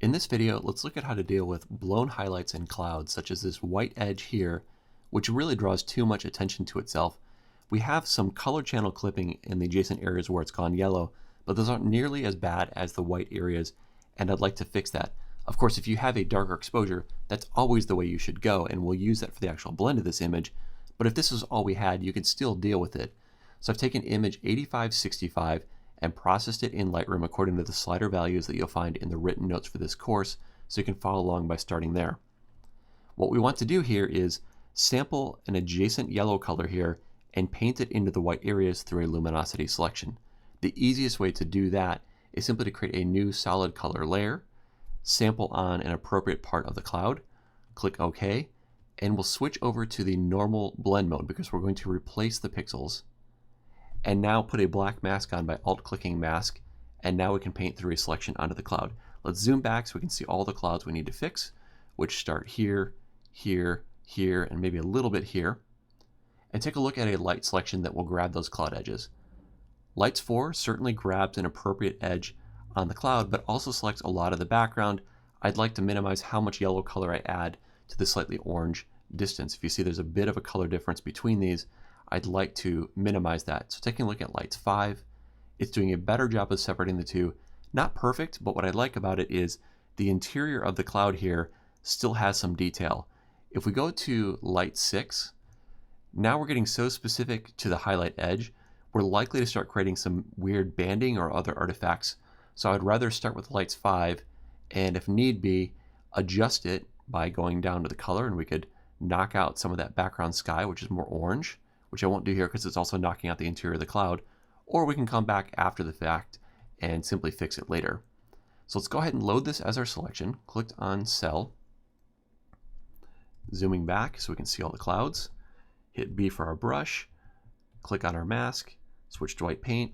In this video, let's look at how to deal with blown highlights in clouds, such as this white edge here, which really draws too much attention to itself. We have some color channel clipping in the adjacent areas where it's gone yellow, but those aren't nearly as bad as the white areas, and I'd like to fix that. Of course, if you have a darker exposure, that's always the way you should go, and we'll use that for the actual blend of this image. But if this is all we had, you can still deal with it. So I've taken image 8565 and processed it in Lightroom according to the slider values that you'll find in the written notes for this course, so you can follow along by starting there. What we want to do here is sample an adjacent yellow color here and paint it into the white areas through a luminosity selection. The easiest way to do that is simply to create a new solid color layer, sample on an appropriate part of the cloud, click OK, and we'll switch over to the normal blend mode because we're going to replace the pixels. And now put a black mask on by alt-clicking mask, and now we can paint through a selection onto the cloud. Let's zoom back so we can see all the clouds we need to fix, which start here, here, here, and maybe a little bit here. And take a look at a light selection that will grab those cloud edges. Lights 4 certainly grabs an appropriate edge on the cloud, but also selects a lot of the background. I'd like to minimize how much yellow color I add to the slightly orange distance. If you see there's a bit of a color difference between these, I'd like to minimize that. So taking a look at Lights 5, it's doing a better job of separating the two. Not perfect, but what I like about it is the interior of the cloud here still has some detail. If we go to Light 6, now we're getting so specific to the highlight edge, we're likely to start creating some weird banding or other artifacts. So I'd rather start with Lights 5, and if need be, adjust it by going down to the color, and we could knock out some of that background sky, which is more orange, which I won't do here because it's also knocking out the interior of the cloud, or we can come back after the fact and simply fix it later. So let's go ahead and load this as our selection. Clicked on Cell, zooming back so we can see all the clouds, hit B for our brush, click on our mask, switch to white paint,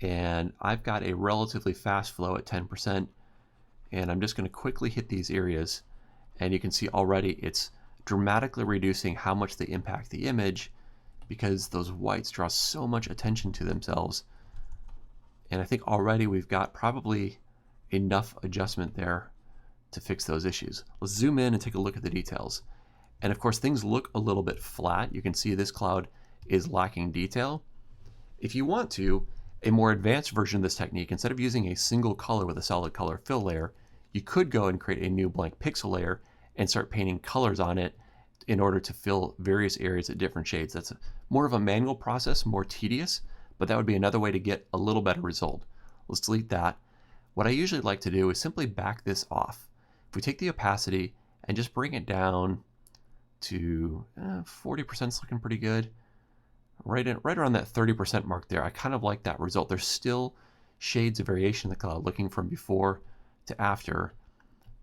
and I've got a relatively fast flow at 10%, and I'm just going to quickly hit these areas, and you can see already it's dramatically reducing how much they impact the image, because those whites draw so much attention to themselves. And I think already we've got probably enough adjustment there to fix those issues. Let's zoom in and take a look at the details. And of course things look a little bit flat. You can see this cloud is lacking detail. If you want to, a more advanced version of this technique, instead of using a single color with a solid color fill layer, you could go and create a new blank pixel layer and start painting colors on it in order to fill various areas at different shades. That's more of a manual process, more tedious, but that would be another way to get a little better result. Let's delete that. What I usually like to do is simply back this off. If we take the opacity and just bring it down to 40% is looking pretty good. Right around that 30% mark there, I kind of like that result. There's still shades of variation in the cloud looking from before to after,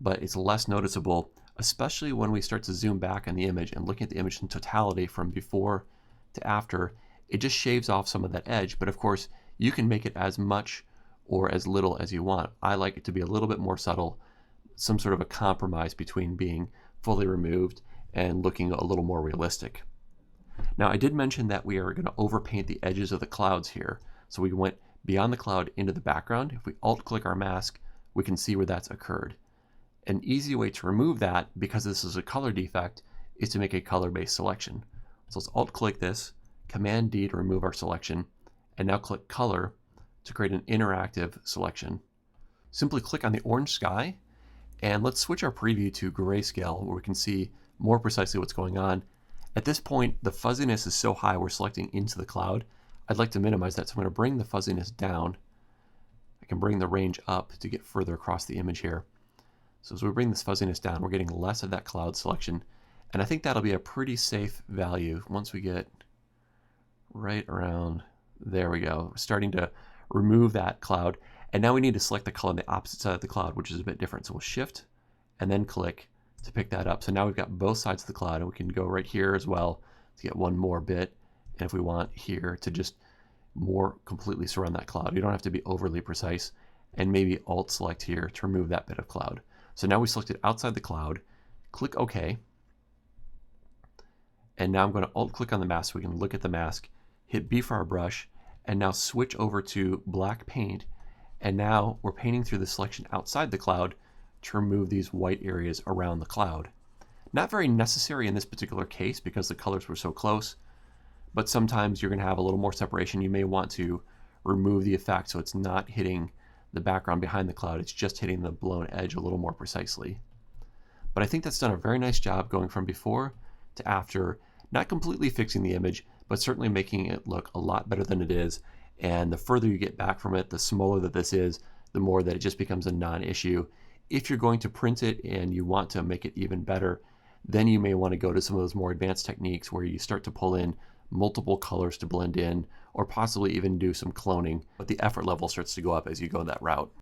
but it's less noticeable, especially when we start to zoom back on the image and looking at the image in totality from before to after. It just shaves off some of that edge, but of course you can make it as much or as little as you want. I like it to be a little bit more subtle, some sort of a compromise between being fully removed and looking a little more realistic. Now I did mention that we are going to overpaint the edges of the clouds here. So we went beyond the cloud into the background. If we alt-click our mask, we can see where that's occurred. An easy way to remove that, because this is a color defect, is to make a color-based selection. So let's alt-click this, Command D to remove our selection, and now click Color to create an interactive selection. Simply click on the orange sky, and let's switch our preview to grayscale where we can see more precisely what's going on. At this point, the fuzziness is so high we're selecting into the cloud. I'd like to minimize that, so I'm going to bring the fuzziness down. I can bring the range up to get further across the image here. So as we bring this fuzziness down, we're getting less of that cloud selection. And I think that'll be a pretty safe value once we get right around, there we go. We're starting to remove that cloud. And now we need to select the color on the opposite side of the cloud, which is a bit different. So we'll shift and then click to pick that up. So now we've got both sides of the cloud, and we can go right here as well to get one more bit. And if we want here to just more completely surround that cloud, you don't have to be overly precise, and maybe alt select here to remove that bit of cloud. So now we selected outside the cloud, click OK, and now I'm going to alt click on the mask so we can look at the mask, hit B for our brush, and now switch over to black paint, and now we're painting through the selection outside the cloud, to remove these white areas around the cloud. Not very necessary in this particular case because the colors were so close, but sometimes you're going to have a little more separation. You may want to remove the effect so it's not hitting the background behind the cloud, it's just hitting the blown edge a little more precisely. But I think that's done a very nice job going from before to after, not completely fixing the image, but certainly making it look a lot better than it is. And the further you get back from it, the smaller that this is, the more that it just becomes a non-issue. If you're going to print it and you want to make it even better, then you may want to go to some of those more advanced techniques where you start to pull in multiple colors to blend in, or possibly even do some cloning, but the effort level starts to go up as you go that route.